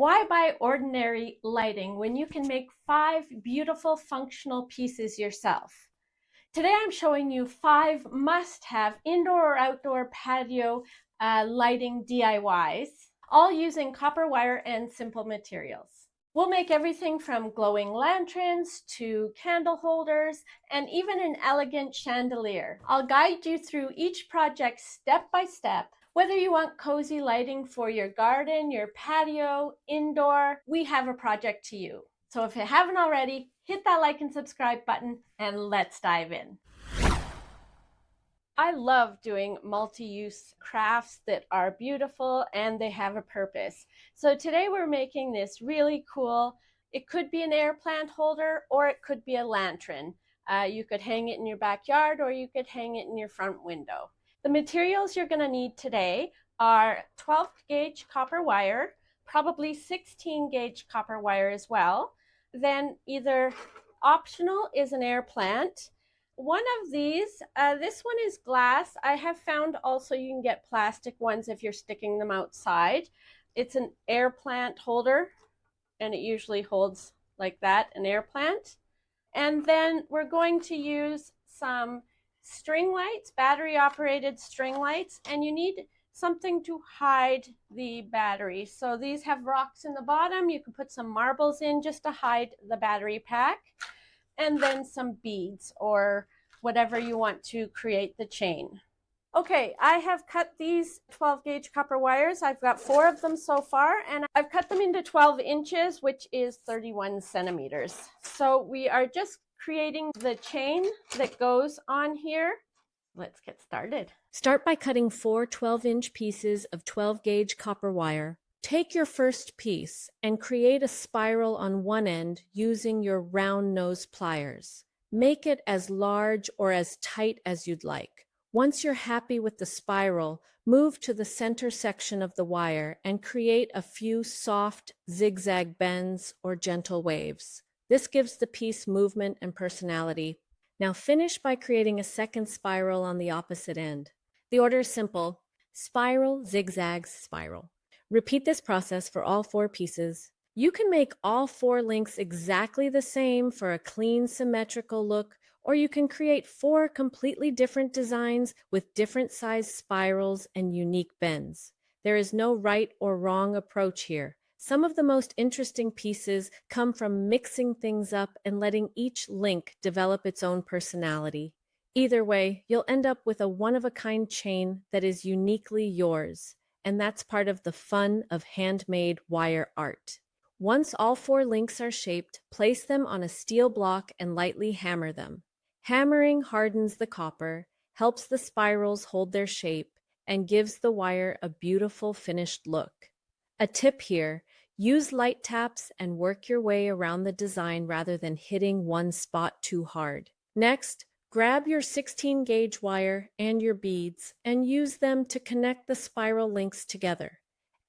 Why buy ordinary lighting when you can make 5 beautiful functional pieces yourself? Today I'm showing you 5 must-have indoor or outdoor patio lighting DIYs, all using copper wire and simple materials. We'll make everything from glowing lanterns to candle holders and even an elegant chandelier. I'll guide you through each project step by step. Whether you want cozy lighting for your garden, your patio, indoor, we have a project to you. So if you haven't already, hit that like and subscribe button and let's dive in. I love doing multi-use crafts that are beautiful and they have a purpose. So today we're making this really cool. It could be an air plant holder or it could be a lantern. You could hang it in your backyard or you could hang it in your front window. The materials you're going to need today are 12 gauge copper wire, probably 16 gauge copper wire as well. Then either optional is an air plant. One of these, this one is glass. I have found also you can get plastic ones if you're sticking them outside. It's an air plant holder and it usually holds like that, an air plant. And then we're going to use some string lights, battery operated string lights, and you need something to hide the battery. So these have rocks in the bottom. You can put some marbles in just to hide the battery pack, and then some beads or whatever you want to create the chain. Okay, I have cut these 12 gauge copper wires. I've got 4 of them so far, and I've cut them into 12 inches, which is 31 centimeters. So we are just creating the chain that goes on here. Let's get started. Start by cutting 4 12-inch pieces of 12 gauge copper wire. Take your first piece and create a spiral on one end using your round nose pliers. Make it as large or as tight as you'd like. Once you're happy with the spiral, move to the center section of the wire and create a few soft zigzag bends or gentle waves. This gives the piece movement and personality. Now finish by creating a second spiral on the opposite end. The order is simple: spiral, zigzag, spiral. Repeat this process for all 4 pieces. You can make all 4 links exactly the same for a clean, symmetrical look, or you can create 4 completely different designs with different size spirals and unique bends. There is no right or wrong approach here. Some of the most interesting pieces come from mixing things up and letting each link develop its own personality. Either way, you'll end up with a one-of-a-kind chain that is uniquely yours, and that's part of the fun of handmade wire art. Once all 4 links are shaped, place them on a steel block and lightly hammer them. Hammering hardens the copper, helps the spirals hold their shape, and gives the wire a beautiful finished look. A tip here: use light taps and work your way around the design rather than hitting one spot too hard. Next, grab your 16 gauge wire and your beads and use them to connect the spiral links together.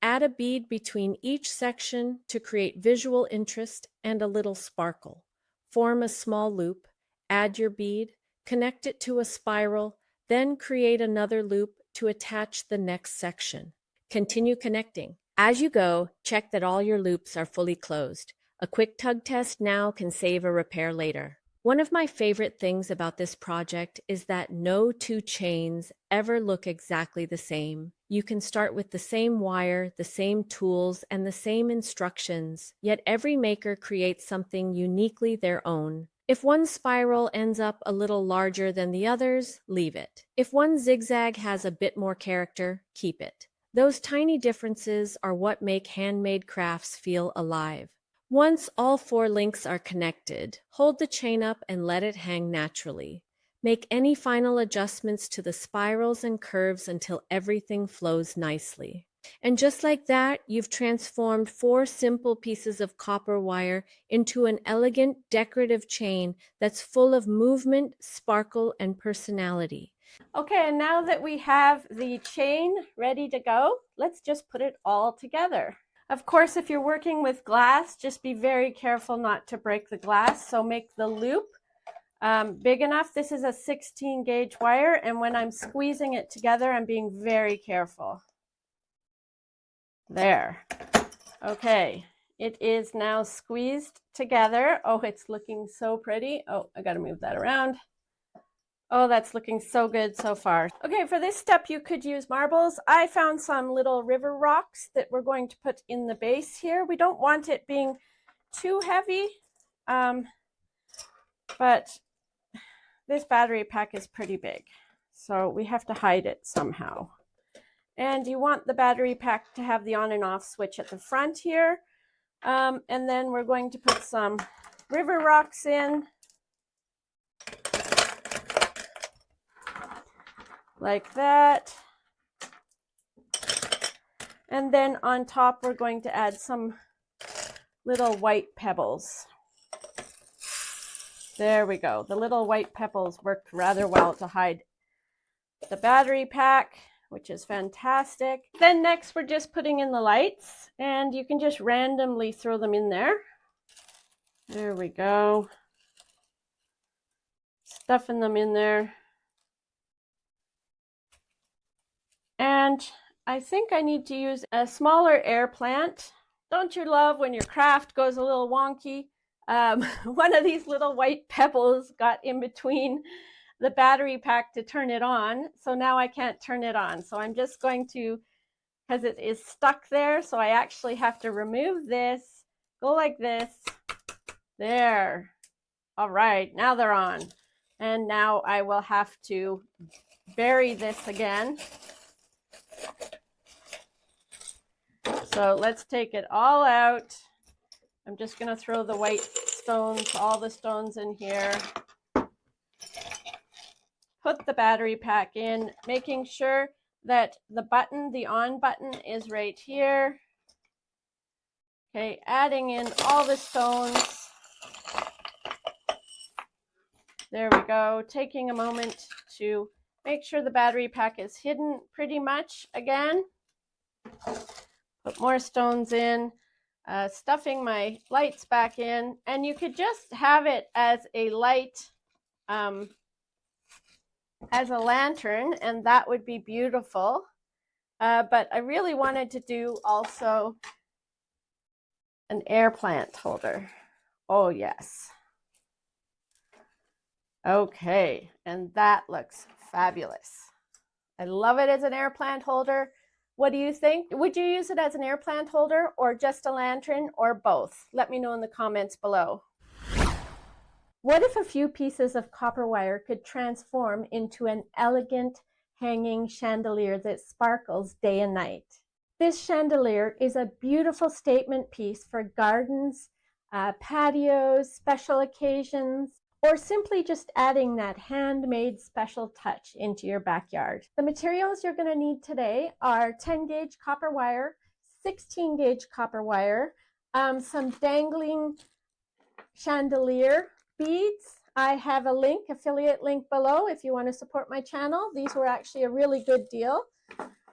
Add a bead between each section to create visual interest and a little sparkle. Form a small loop, add your bead, connect it to a spiral, then create another loop to attach the next section. Continue connecting. As you go, check that all your loops are fully closed. A quick tug test now can save a repair later. One of my favorite things about this project is that no 2 chains ever look exactly the same. You can start with the same wire, the same tools, and the same instructions, yet every maker creates something uniquely their own. If one spiral ends up a little larger than the others, leave it. If one zigzag has a bit more character, keep it. Those tiny differences are what make handmade crafts feel alive. Once all 4 links are connected, hold the chain up and let it hang naturally. Make any final adjustments to the spirals and curves until everything flows nicely. And just like that, you've transformed 4 simple pieces of copper wire into an elegant decorative chain that's full of movement, sparkle, and personality. Okay, and now that we have the chain ready to go, let's just put it all together. Of course, if you're working with glass, just be very careful not to break the glass. So make the loop big enough. This is a 16 gauge wire, and when I'm squeezing it together, I'm being very careful. There. Okay, it is now squeezed together. Oh, it's looking so pretty. Oh, I gotta move that around. Oh, that's looking so good so far. Okay, for this step, you could use marbles. I found some little river rocks that we're going to put in the base here. We don't want it being too heavy, but this battery pack is pretty big, so we have to hide it somehow. And you want the battery pack to have the on and off switch at the front here. And then we're going to put some river rocks in, like that. And then on top, we're going to add some little white pebbles. There we go. The little white pebbles worked rather well to hide the battery pack, which is fantastic. Then next, we're just putting in the lights, and you can just randomly throw them in there. There we go. Stuffing them in there. And I think I need to use a smaller air plant. Don't you love when your craft goes a little wonky? One of these little white pebbles got in between the battery pack to turn it on. So now I can't turn it on. So I'm just going to, because it is stuck there, so I actually have to remove this, go like this. There. All right, now they're on. And now I will have to bury this again. So let's take it all out. I'm just going to throw the white stones, all the stones in here. Put the battery pack in, making sure that the button, the on button, is right here. Okay, adding in all the stones. There we go. Taking a moment to make sure the battery pack is hidden pretty much again. Put more stones in. Stuffing my lights back in, and you could just have it as a light, as a lantern, and that would be beautiful. But I really wanted to do also an air plant holder. Oh yes. Okay, and that looks fabulous. I love it as an air plant holder. What do you think? Would you use it as an air plant holder or just a lantern or both? Let me know in the comments below. What if a few pieces of copper wire could transform into an elegant hanging chandelier that sparkles day and night? This chandelier is a beautiful statement piece for gardens, patios, special occasions, or simply just adding that handmade special touch into your backyard. The materials you're going to need today are 10 gauge copper wire, 16 gauge copper wire, some dangling chandelier beads. I have a link, affiliate link below if you want to support my channel. These were actually a really good deal.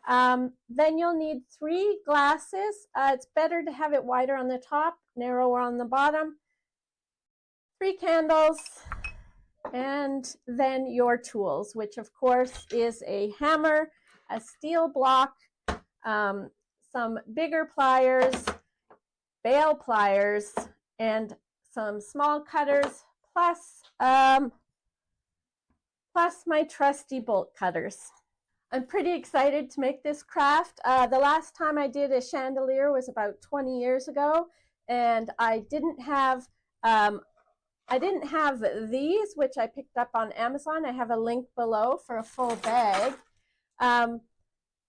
Then you'll need 3 glasses. It's better to have it wider on the top, narrower on the bottom. 3 candles, and then your tools, which of course is a hammer, a steel block, some bigger pliers, bale pliers, and some small cutters, plus my trusty bolt cutters. I'm pretty excited to make this craft. The last time I did a chandelier was about 20 years ago, and I didn't have these, which I picked up on Amazon. I have a link below for a full bag. And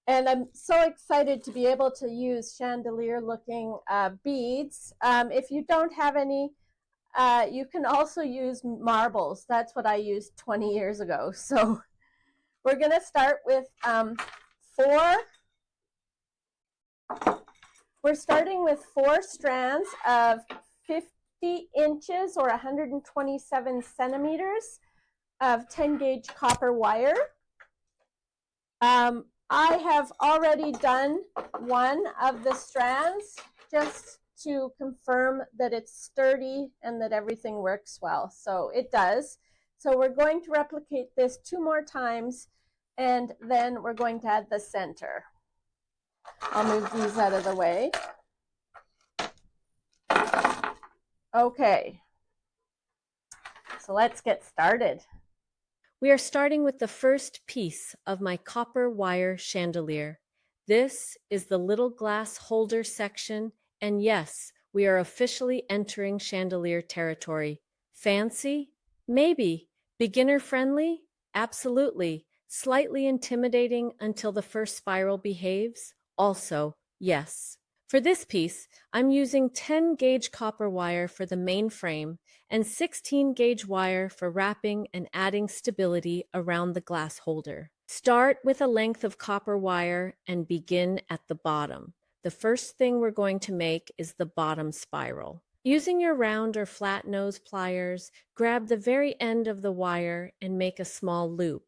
I'm so excited to be able to use chandelier looking beads. If you don't have any, you can also use marbles. That's what I used 20 years ago. So we're going to start with 4. We're starting with 4 strands of 50 inches or 127 centimeters of 10 gauge copper wire. I have already done one of the strands just to confirm that it's sturdy and that everything works well. So it does. So we're going to replicate this 2 more times, and then we're going to add the center. I'll move these out of the way. Okay, so let's get started. We are starting with the first piece of my copper wire chandelier. This is the little glass holder section, and yes, we are officially entering chandelier territory. Fancy? Maybe. Beginner friendly? Absolutely. Slightly intimidating until the first spiral behaves? Also, yes. For this piece, I'm using 10 gauge copper wire for the main frame and 16 gauge wire for wrapping and adding stability around the glass holder. Start with a length of copper wire and begin at the bottom. The first thing we're going to make is the bottom spiral. Using your round or flat nose pliers, grab the very end of the wire and make a small loop.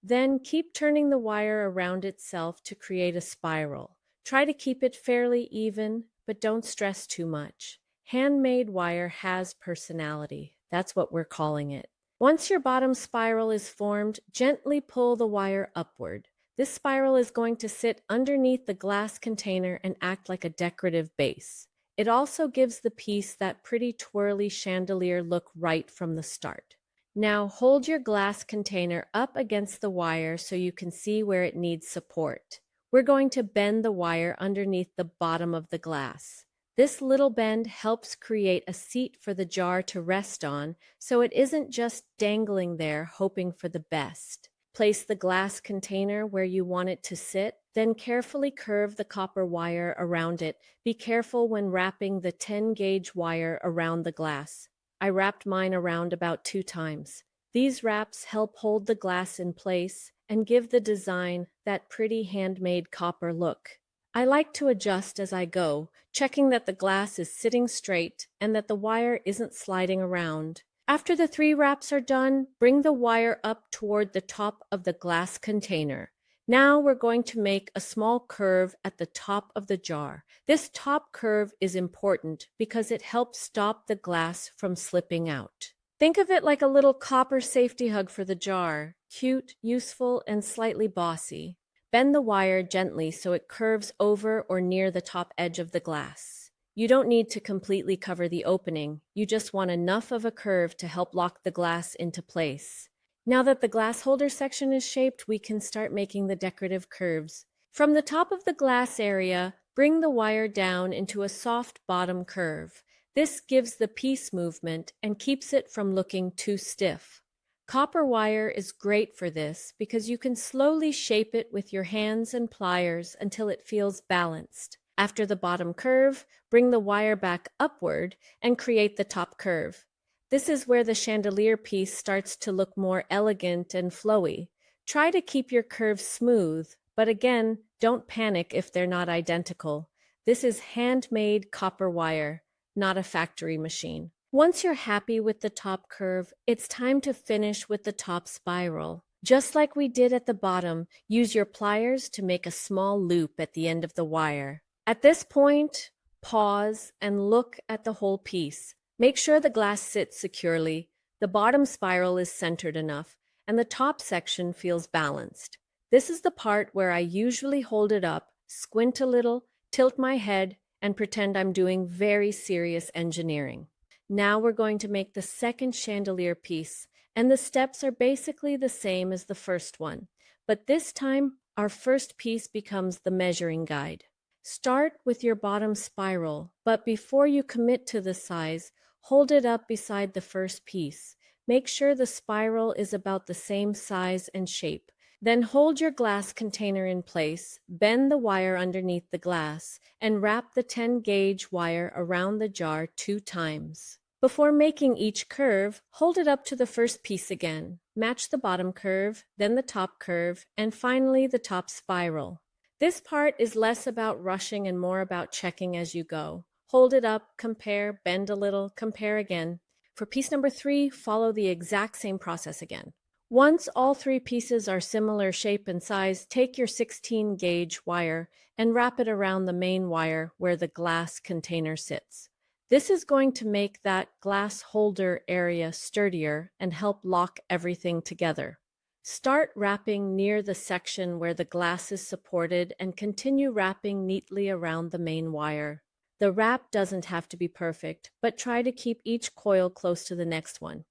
Then keep turning the wire around itself to create a spiral. Try to keep it fairly even, but don't stress too much. Handmade wire has personality. That's what we're calling it. Once your bottom spiral is formed, gently pull the wire upward. This spiral is going to sit underneath the glass container and act like a decorative base. It also gives the piece that pretty twirly chandelier look right from the start. Now hold your glass container up against the wire so you can see where it needs support. We're going to bend the wire underneath the bottom of the glass. This little bend helps create a seat for the jar to rest on, so it isn't just dangling there hoping for the best. Place the glass container where you want it to sit, then carefully curve the copper wire around it. Be careful when wrapping the 10 gauge wire around the glass. I wrapped mine around about 2 times. These wraps help hold the glass in place and give the design that pretty handmade copper look. I like to adjust as I go, checking that the glass is sitting straight and that the wire isn't sliding around. After the 3 wraps are done, bring the wire up toward the top of the glass container. Now we're going to make a small curve at the top of the jar. This top curve is important because it helps stop the glass from slipping out. Think of it like a little copper safety hug for the jar. Cute, useful, and slightly bossy. Bend the wire gently so it curves over or near the top edge of the glass. You don't need to completely cover the opening. You just want enough of a curve to help lock the glass into place. Now that the glass holder section is shaped, we can start making the decorative curves. From the top of the glass area, bring the wire down into a soft bottom curve. This gives the piece movement and keeps it from looking too stiff. Copper wire is great for this because you can slowly shape it with your hands and pliers until it feels balanced. After the bottom curve, bring the wire back upward and create the top curve. This is where the chandelier piece starts to look more elegant and flowy. Try to keep your curves smooth, but again, don't panic if they're not identical. This is handmade copper wire, not a factory machine. Once you're happy with the top curve, it's time to finish with the top spiral. Just like we did at the bottom, use your pliers to make a small loop at the end of the wire. At this point, pause and look at the whole piece. Make sure the glass sits securely, the bottom spiral is centered enough, and the top section feels balanced. This is the part where I usually hold it up, squint a little, tilt my head, and pretend I'm doing very serious engineering. Now we're going to make the second chandelier piece, and the steps are basically the same as the first one, but this time our first piece becomes the measuring guide. Start with your bottom spiral, but before you commit to the size, hold it up beside the first piece. Make sure the spiral is about the same size and shape. Then hold your glass container in place, bend the wire underneath the glass, and wrap the 10 gauge wire around the jar 2 times. Before making each curve, hold it up to the first piece again. Match the bottom curve, then the top curve, and finally the top spiral. This part is less about rushing and more about checking as you go. Hold it up, compare, bend a little, compare again. For piece number 3, follow the exact same process again. Once all 3 pieces are similar shape and size, take your 16 gauge wire and wrap it around the main wire where the glass container sits. This is going to make that glass holder area sturdier and help lock everything together. Start wrapping near the section where the glass is supported and continue wrapping neatly around the main wire. The wrap doesn't have to be perfect, but try to keep each coil close to the next one.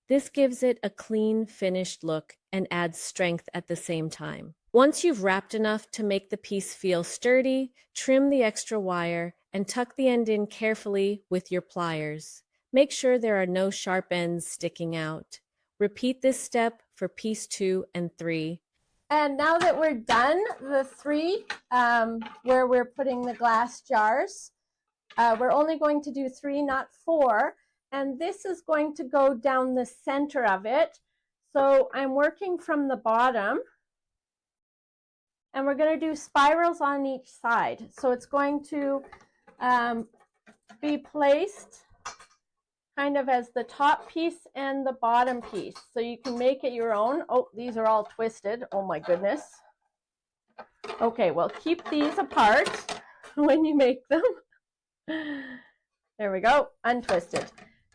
This gives it a clean, finished look and adds strength at the same time. Once you've wrapped enough to make the piece feel sturdy, trim the extra wire and tuck the end in carefully with your pliers. Make sure there are no sharp ends sticking out. Repeat this step for piece 2 and 3. And now that we're done, the 3 where we're putting the glass jars, we're only going to do 3, not 4. And this is going to go down the center of it. So I'm working from the bottom. And we're going to do spirals on each side. So it's going to be placed kind of as the top piece and the bottom piece. So you can make it your own. Oh, these are all twisted. Oh my goodness. Okay, well, keep these apart when you make them. There we go, untwisted.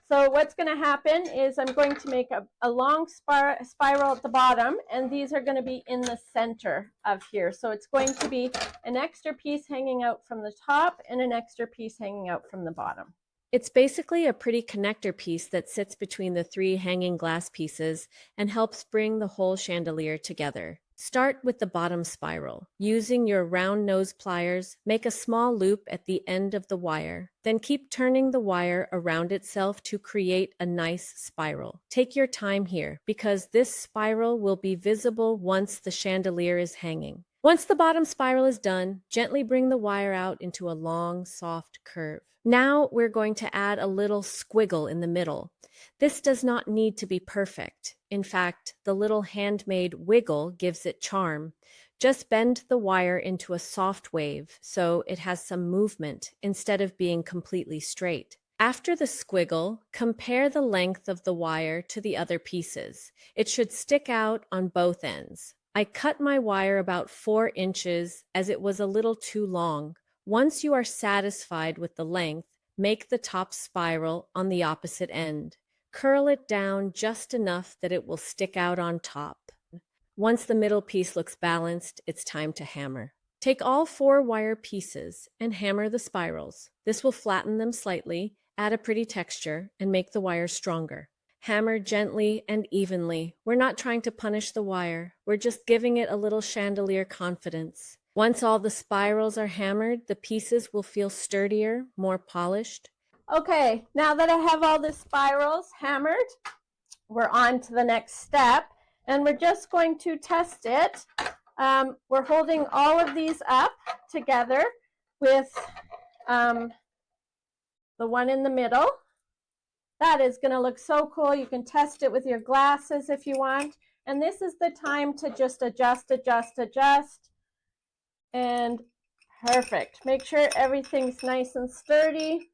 So what's going to happen is I'm going to make a long spiral at the bottom, and these are going to be in the center of here. So it's going to be an extra piece hanging out from the top and an extra piece hanging out from the bottom. It's basically a pretty connector piece that sits between the 3 hanging glass pieces and helps bring the whole chandelier together. Start with the bottom spiral. Using your round nose pliers, make a small loop at the end of the wire. Then keep turning the wire around itself to create a nice spiral. Take your time here, because this spiral will be visible once the chandelier is hanging. Once the bottom spiral is done, gently bring the wire out into a long, soft curve. Now we're going to add a little squiggle in the middle. This does not need to be perfect. In fact, the little handmade wiggle gives it charm. Just bend the wire into a soft wave so it has some movement instead of being completely straight. After the squiggle, compare the length of the wire to the other pieces. It should stick out on both ends. I cut my wire about 4 inches as it was a little too long. Once you are satisfied with the length, make the top spiral on the opposite end. Curl it down just enough that it will stick out on top. Once the middle piece looks balanced, it's time to hammer. Take all 4 wire pieces and hammer the spirals. This will flatten them slightly, add a pretty texture, and make the wire stronger. Hammer gently and evenly. We're not trying to punish the wire. We're just giving it a little chandelier confidence. Once all the spirals are hammered, the pieces will feel sturdier, more polished. Okay, now that I have all the spirals hammered, we're on to the next step, and we're just going to test it. We're holding all of these up together with the one in the middle. That is going to look so cool. You can test it with your glasses if you want. And this is the time to just adjust. And perfect. Make sure everything's nice and sturdy.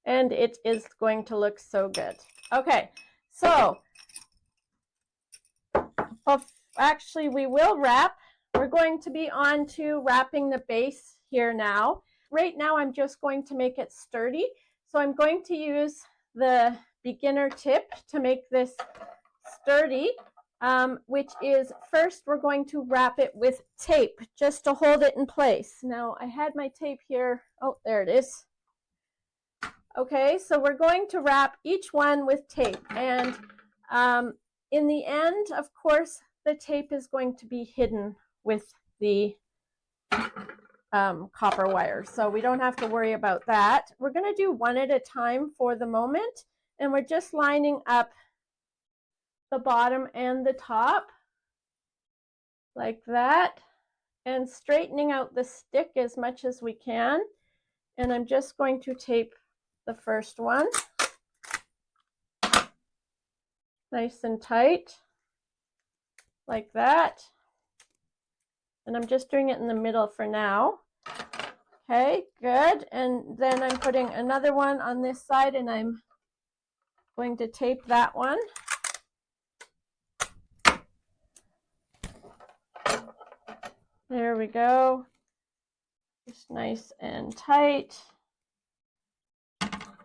And it is going to look so good. Okay, so actually we will wrap. We're going to be on to wrapping the base here now. Right now I'm just going to make it sturdy. So I'm going to use the beginner tip to make this sturdy, which is first we're going to wrap it with tape just to hold it in place. Now I had my tape here. Oh, there it is. Okay, so we're going to wrap each one with tape, and in the end, of course, the tape is going to be hidden with the copper wire, so we don't have to worry about that. We're going to do one at a time for the moment, and we're just lining up the bottom and the top like that, and straightening out the stick as much as we can. And I'm just going to tape the first one nice and tight like that, and I'm just doing it in the middle for now. Okay, good. And then I'm putting another one on this side, and I'm going to tape that one. There we go, just nice and tight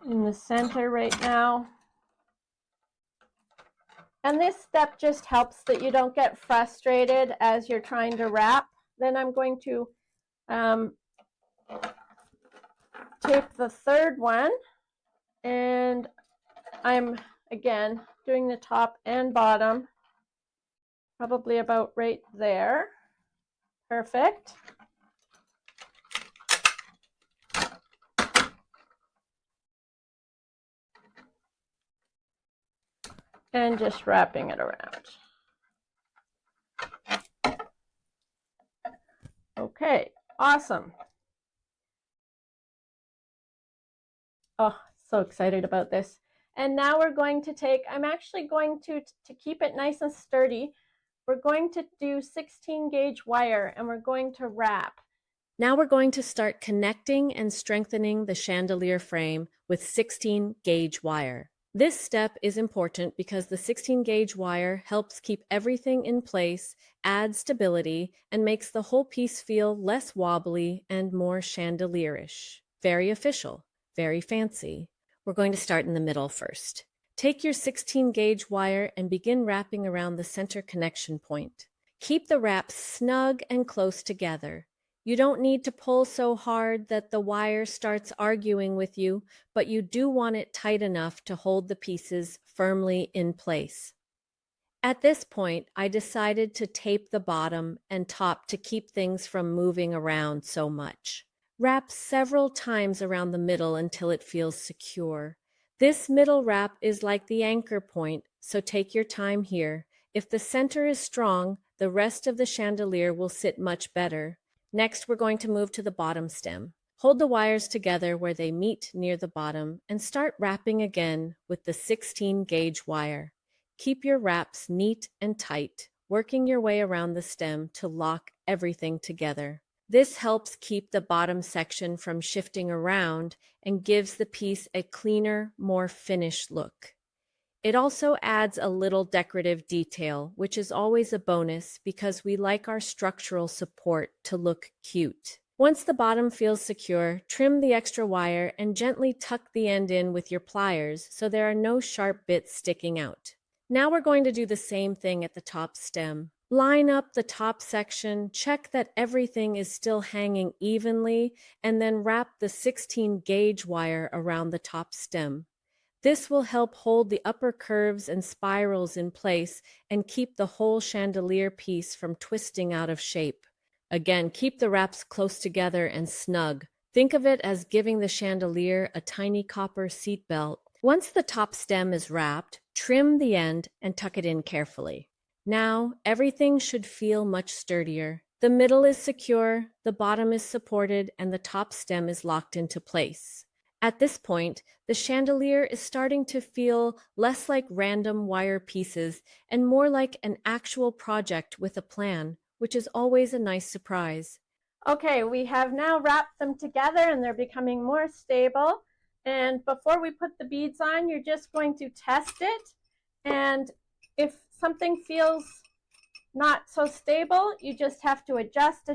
in the center right now. And this step just helps that you don't get frustrated as you're trying to wrap. Then I'm going to tape the third one, and I'm again doing the top and bottom, probably about right there. Perfect. And just wrapping it around. Okay, awesome. Oh, so excited about this. And now we're going to take, I'm actually going to keep it nice and sturdy, we're going to do 16 gauge wire and we're going to wrap. Now we're going to start connecting and strengthening the chandelier frame with 16 gauge wire. This step is important because the 16 gauge wire helps keep everything in place, adds stability, and makes the whole piece feel less wobbly and more chandelierish. Very official, very fancy. We're going to start in the middle first. Take your 16 gauge wire and begin wrapping around the center connection point. Keep the wrap snug and close together. You don't need to pull so hard that the wire starts arguing with you, but you do want it tight enough to hold the pieces firmly in place. At this point, I decided to tape the bottom and top to keep things from moving around so much. Wrap several times around the middle until it feels secure. This middle wrap is like the anchor point, so take your time here. If the center is strong, the rest of the chandelier will sit much better. Next, we're going to move to the bottom stem. Hold the wires together where they meet near the bottom and start wrapping again with the 16 gauge wire. Keep your wraps neat and tight, working your way around the stem to lock everything together. This helps keep the bottom section from shifting around and gives the piece a cleaner, more finished look. It also adds a little decorative detail, which is always a bonus because we like our structural support to look cute. Once the bottom feels secure, trim the extra wire and gently tuck the end in with your pliers so there are no sharp bits sticking out. Now we're going to do the same thing at the top stem. Line up the top section, check that everything is still hanging evenly, and then wrap the 16 gauge wire around the top stem. This will help hold the upper curves and spirals in place and keep the whole chandelier piece from twisting out of shape. Again, keep the wraps close together and snug. Think of it as giving the chandelier a tiny copper seat belt. Once the top stem is wrapped, trim the end and tuck it in carefully. Now, everything should feel much sturdier. The middle is secure, the bottom is supported, and the top stem is locked into place. At this point, the chandelier is starting to feel less like random wire pieces and more like an actual project with a plan, which is always a nice surprise. Okay, we have now wrapped them together and they're becoming more stable. And before we put the beads on, you're just going to test it. And if something feels not so stable, you just have to adjust.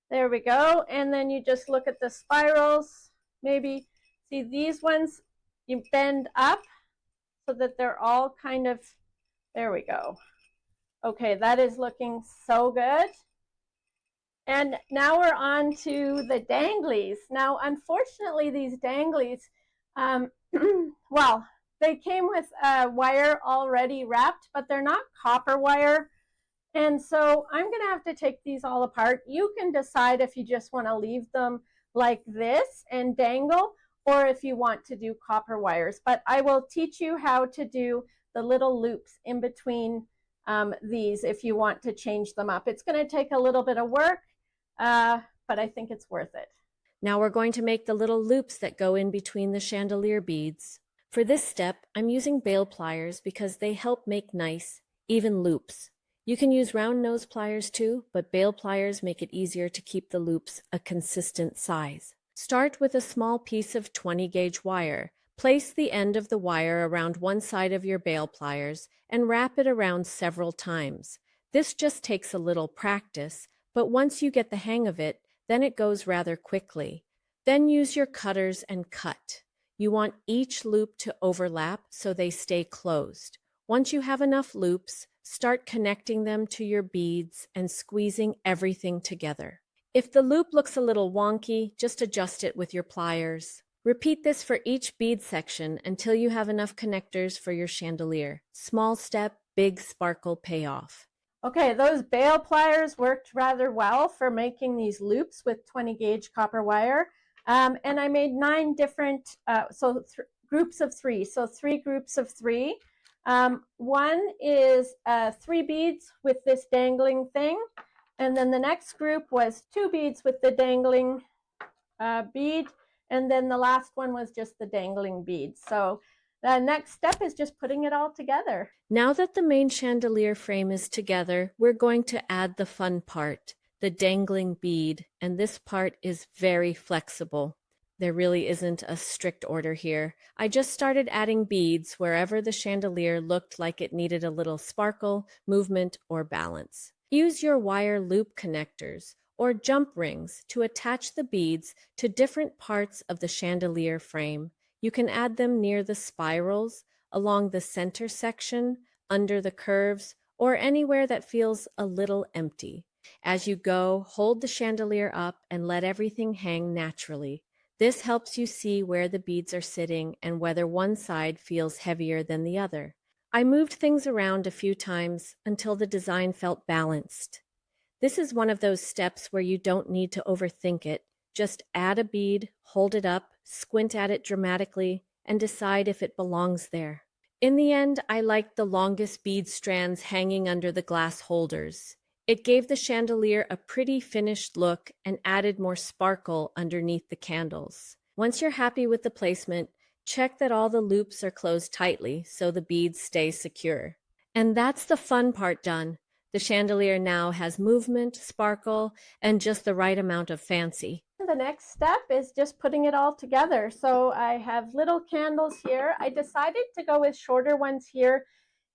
There we go. And then you just look at the spirals. Maybe see these ones, you bend up so that they're all kind of, there we go. Okay, that is looking so good. And now we're on to the danglies. Now, unfortunately, these danglies, well, they came with wire already wrapped, but they're not copper wire. And so I'm going to have to take these all apart. You can decide if you just want to leave them like this and dangle, or if you want to do copper wires. But I will teach you how to do the little loops in between these if you want to change them up. It's going to take a little bit of work, but I think it's worth it. Now we're going to make the little loops that go in between the chandelier beads. For this step, I'm using bail pliers because they help make nice, even loops. You can use round nose pliers too, but bail pliers make it easier to keep the loops a consistent size. Start with a small piece of 20 gauge wire. Place the end of the wire around one side of your bail pliers and wrap it around several times. This just takes a little practice, but once you get the hang of it, then it goes rather quickly. Then use your cutters and cut. You want each loop to overlap so they stay closed. Once you have enough loops, start connecting them to your beads and squeezing everything together. If the loop looks a little wonky, just adjust it with your pliers. Repeat this for each bead section until you have enough connectors for your chandelier. Small step, big sparkle payoff. Okay, those bail pliers worked rather well for making these loops with 20 gauge copper wire. And I made 9 different, groups of 3. So 3 groups of 3. One is 3 beads with this dangling thing. And then the next group was 2 beads with the dangling bead. And then the last one was just the dangling bead. So the next step is just putting it all together. Now that the main chandelier frame is together, we're going to add the fun part, the dangling bead, and this part is very flexible. There really isn't a strict order here. I just started adding beads wherever the chandelier looked like it needed a little sparkle, movement, or balance. Use your wire loop connectors or jump rings to attach the beads to different parts of the chandelier frame. You can add them near the spirals, along the center section, under the curves, or anywhere that feels a little empty. As you go, hold the chandelier up and let everything hang naturally. This helps you see where the beads are sitting and whether one side feels heavier than the other. I moved things around a few times until the design felt balanced. This is one of those steps where you don't need to overthink it. Just add a bead, hold it up, squint at it dramatically, and decide if it belongs there. In the end, I liked the longest bead strands hanging under the glass holders. It gave the chandelier a pretty finished look and added more sparkle underneath the candles. Once you're happy with the placement, check that all the loops are closed tightly so the beads stay secure. And that's the fun part done. The chandelier now has movement, sparkle, and just the right amount of fancy. The next step is just putting it all together. So I have little candles here. I decided to go with shorter ones here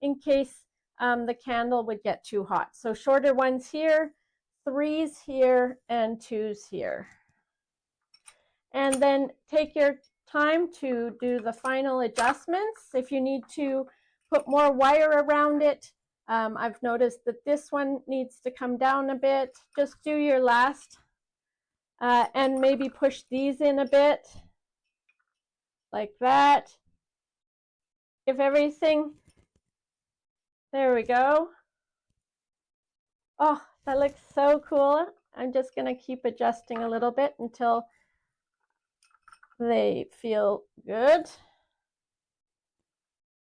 in case the candle would get too hot. So shorter ones here, 3s here, and 2s here. And then take your time to do the final adjustments. If you need to put more wire around it, I've noticed that this one needs to come down a bit. Just do your last and maybe push these in a bit like that. If everything, there we go. Oh, that looks so cool. I'm just going to keep adjusting a little bit until they feel good.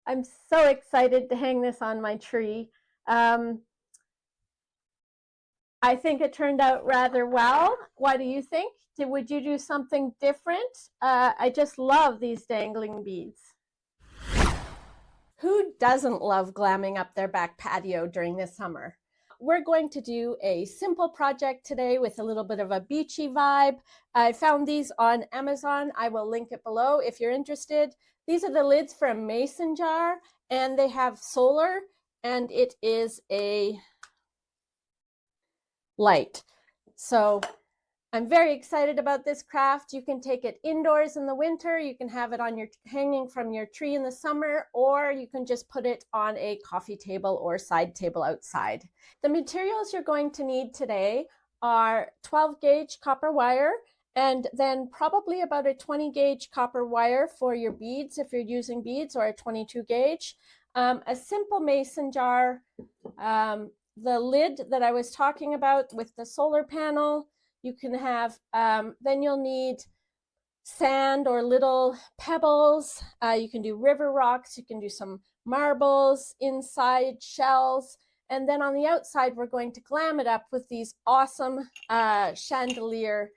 I'm so excited to hang this on my tree. I think it turned out rather well. What do you think? Would you do something different? I just love these dangling beads. Who doesn't love glamming up their back patio during the summer? We're going to do a simple project today with a little bit of a beachy vibe. I found these on Amazon. I will link it below if you're interested. These are the lids for a mason jar, and they have solar, and it is a light. So I'm very excited about this craft. You can take it indoors in the winter, you can have it on your hanging from your tree in the summer, or you can just put it on a coffee table or side table outside. The materials you're going to need today are 12 gauge copper wire, and then probably about a 20 gauge copper wire for your beads if you're using beads, or a 22 gauge. A simple mason jar, the lid that I was talking about with the solar panel. You can have, then you'll need sand or little pebbles. You can do river rocks. You can do some marbles, inside shells. And then on the outside, we're going to glam it up with these awesome chandelier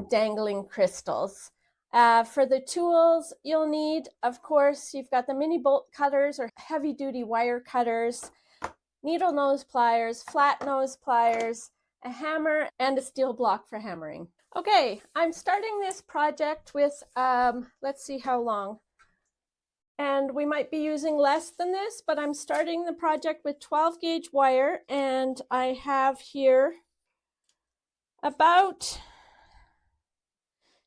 dangling crystals. For the tools you'll need, of course, you've got the mini bolt cutters or heavy duty wire cutters, needle nose pliers, flat nose pliers, a hammer, and a steel block for hammering. Okay, I'm starting this project with, let's see how long. And we might be using less than this, but I'm starting the project with 12 gauge wire, and I have here about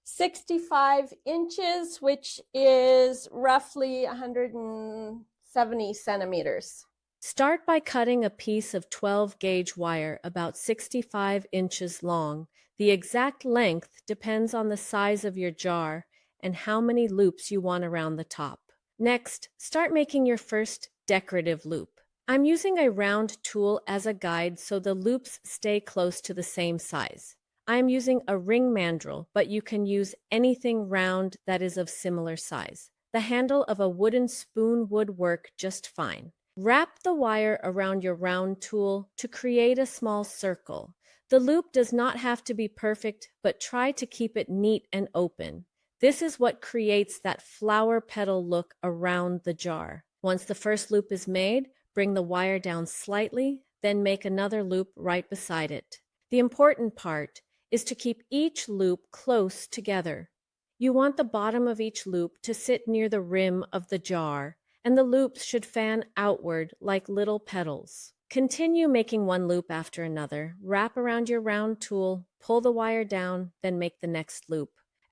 65 inches, which is roughly 170 centimeters. Start by cutting a piece of 12-gauge wire about 65 inches long. The exact length depends on the size of your jar and how many loops you want around the top. Next, start making your first decorative loop. I'm using a round tool as a guide so the loops stay close to the same size. I am using a ring mandrel, but you can use anything round that is of similar size. The handle of a wooden spoon would work just fine. Wrap the wire around your round tool to create a small circle. The loop does not have to be perfect, but try to keep it neat and open. This is what creates that flower petal look around the jar. Once the first loop is made, bring the wire down slightly, then make another loop right beside it. The important part is to keep each loop close together. You want the bottom of each loop to sit near the rim of the jar, and the loops should fan outward like little petals. Continue making one loop after another. Wrap around your round tool, pull the wire down, then make the next loop.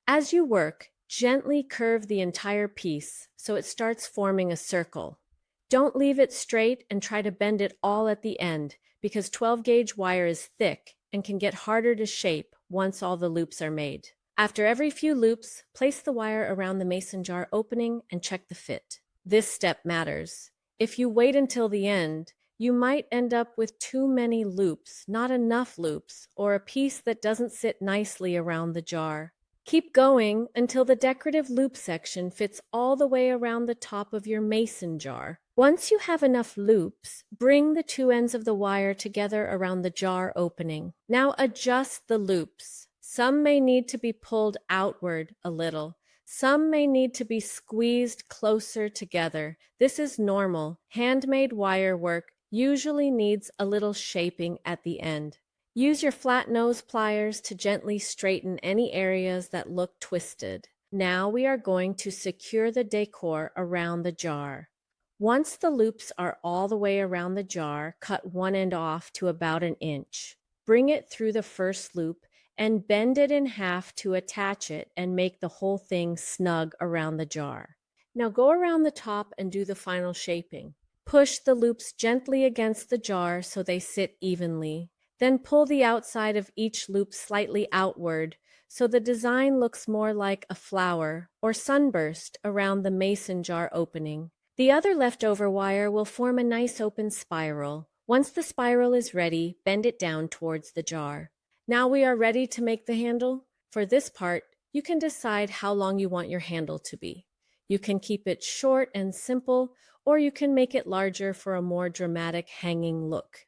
As you work, gently curve the entire piece so it starts forming a circle. Don't leave it straight and try to bend it all at the end because 12-gauge wire is thick and can get harder to shape once all the loops are made. After every few loops, place the wire around the mason jar opening and check the fit. This step matters. If you wait until the end, you might end up with too many loops, not enough loops, or a piece that doesn't sit nicely around the jar. Keep going until the decorative loop section fits all the way around the top of your mason jar. Once you have enough loops, bring the two ends of the wire together around the jar opening. Now adjust the loops. Some may need to be pulled outward a little. Some may need to be squeezed closer together. This is normal. Handmade wire work usually needs a little shaping at the end. Use your flat nose pliers to gently straighten any areas that look twisted. Now we are going to secure the decor around the jar. Once the loops are all the way around the jar, cut one end off to about an inch. Bring it through the first loop and bend it in half to attach it and make the whole thing snug around the jar. Now go around the top and do the final shaping. Push the loops gently against the jar so they sit evenly. Then pull the outside of each loop slightly outward so the design looks more like a flower or sunburst around the mason jar opening. The other leftover wire will form a nice open spiral. Once the spiral is ready, bend it down towards the jar. Now we are ready to make the handle. For this part, you can decide how long you want your handle to be. You can keep it short and simple, or you can make it larger for a more dramatic hanging look.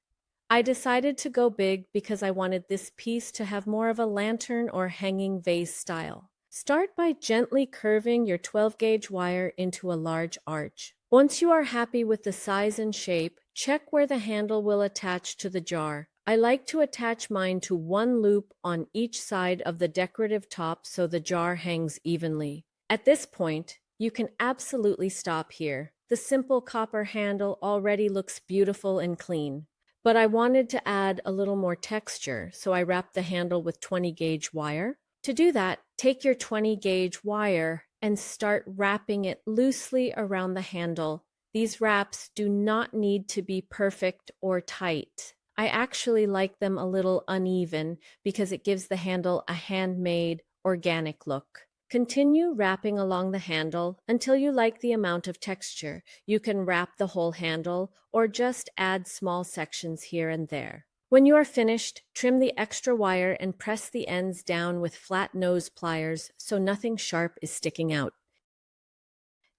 I decided to go big because I wanted this piece to have more of a lantern or hanging vase style. Start by gently curving your 12-gauge wire into a large arch. Once you are happy with the size and shape, check where the handle will attach to the jar. I like to attach mine to one loop on each side of the decorative top so the jar hangs evenly. At this point, you can absolutely stop here. The simple copper handle already looks beautiful and clean. But I wanted to add a little more texture, so I wrapped the handle with 20-gauge wire. To do that, take your 20-gauge wire and start wrapping it loosely around the handle. These wraps do not need to be perfect or tight. I actually like them a little uneven because it gives the handle a handmade, organic look. Continue wrapping along the handle until you like the amount of texture. You can wrap the whole handle or just add small sections here and there. When you are finished, trim the extra wire and press the ends down with flat nose pliers so nothing sharp is sticking out.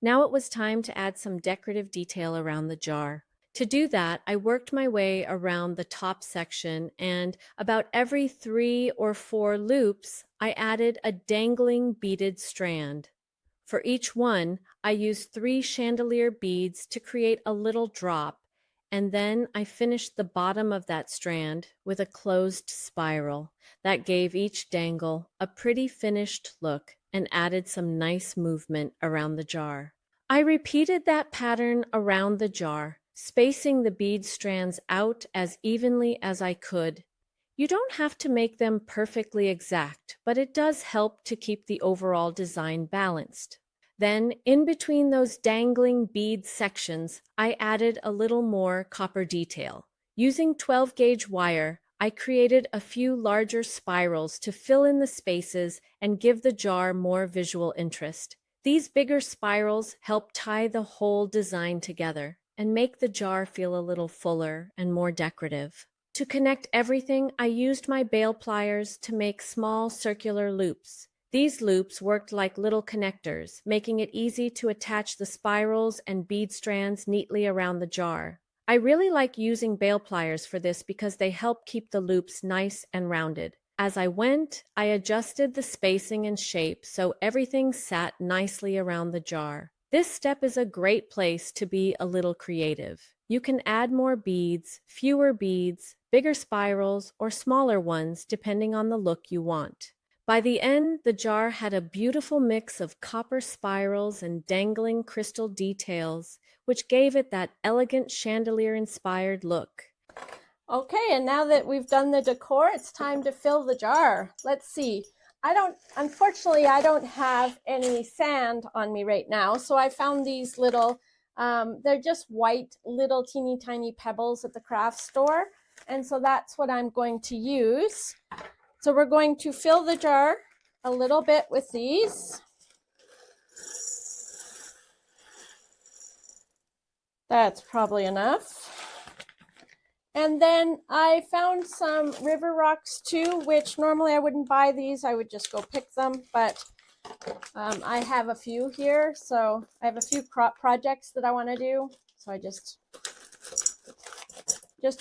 Now it was time to add some decorative detail around the jar. To do that, I worked my way around the top section, and about every 3 or 4 loops, I added a dangling beaded strand. For each one, I used 3 chandelier beads to create a little drop, and then I finished the bottom of that strand with a closed spiral. That gave each dangle a pretty finished look and added some nice movement around the jar. I repeated that pattern around the jar, spacing the bead strands out as evenly as I could. You don't have to make them perfectly exact, but it does help to keep the overall design balanced. Then, in between those dangling bead sections, I added a little more copper detail. Using 12-gauge wire, I created a few larger spirals to fill in the spaces and give the jar more visual interest. These bigger spirals help tie the whole design together and make the jar feel a little fuller and more decorative. To connect everything, I used my bale pliers to make small circular loops. These loops worked like little connectors, making it easy to attach the spirals and bead strands neatly around the jar. I really like using bale pliers for this because they help keep the loops nice and rounded. As I went, I adjusted the spacing and shape so everything sat nicely around the jar. This step is a great place to be a little creative. You can add more beads, fewer beads, bigger spirals, or smaller ones depending on the look you want. By the end, the jar had a beautiful mix of copper spirals and dangling crystal details, which gave it that elegant chandelier-inspired look. Okay, and now that we've done the decor, it's time to fill the jar. Let's see. Unfortunately, I don't have any sand on me right now, so I found these little, they're just white, little teeny tiny pebbles at the craft store, and so that's what I'm going to use. So we're going to fill the jar a little bit with these. That's probably enough. And then I found some river rocks too, which normally I wouldn't buy these. I would just go pick them, but I have a few here. So I have a few projects that I want to do. So I just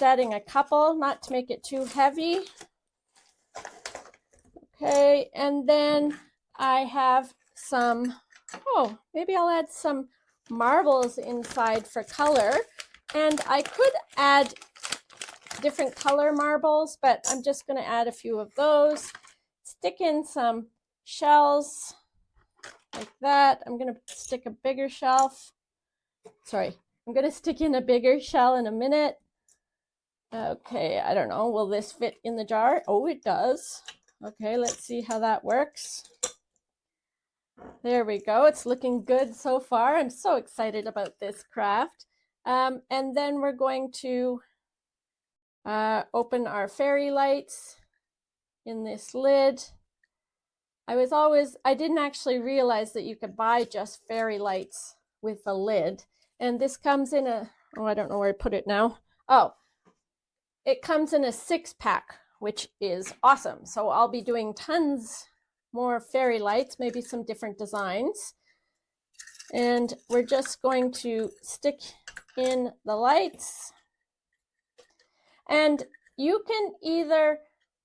adding a couple, not to make it too heavy. Okay, and then I have some, maybe I'll add some marbles inside for color. And I could add different color marbles, but I'm just going to add a few of those. Stick in some shells like that. I'm going to stick a bigger shelf. Sorry, I'm going to stick in a bigger shell in a minute. Okay, I don't know. Will this fit in the jar? Oh, it does. Okay, let's see how that works. There we go. It's looking good so far. I'm so excited about this craft. And then we're going to open our fairy lights in this lid. I didn't actually realize that you could buy just fairy lights with a lid. And this comes in I don't know where to put it now. It comes in a 6-pack, which is awesome. So I'll be doing tons more fairy lights, maybe some different designs. And we're just going to stick in the lights. And you can either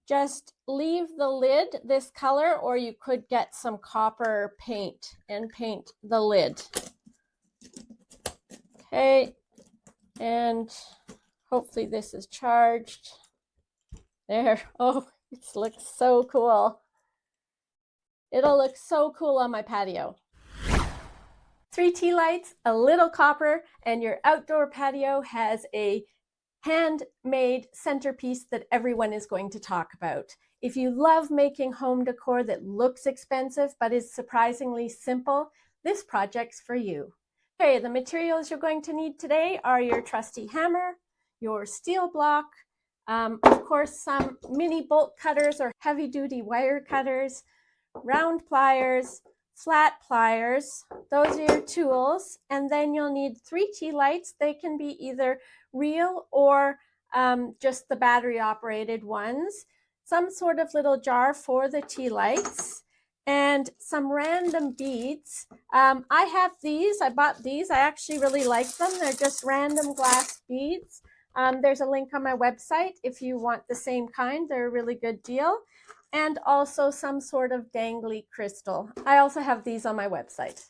just leave the lid this color, or you could get some copper paint and paint the lid. Okay, and hopefully this is charged. There. Oh, it looks so cool. It'll look so cool on my patio. 3 tea lights, a little copper, and your outdoor patio has a handmade centerpiece that everyone is going to talk about. If you love making home decor that looks expensive but is surprisingly simple, this project's for you. Okay, the materials you're going to need today are your trusty hammer, your steel block, of course some mini bolt cutters or heavy-duty wire cutters, round pliers, flat pliers. Those are your tools. And then you'll need 3 tea lights. They can be either real or just the battery operated ones, some sort of little jar for the tea lights, and some random beads. I have these. I bought these. I actually really like them. They're just random glass beads. There's a link on my website if you want the same kind. They're a really good deal. And also some sort of dangly crystal. I also have these on my website.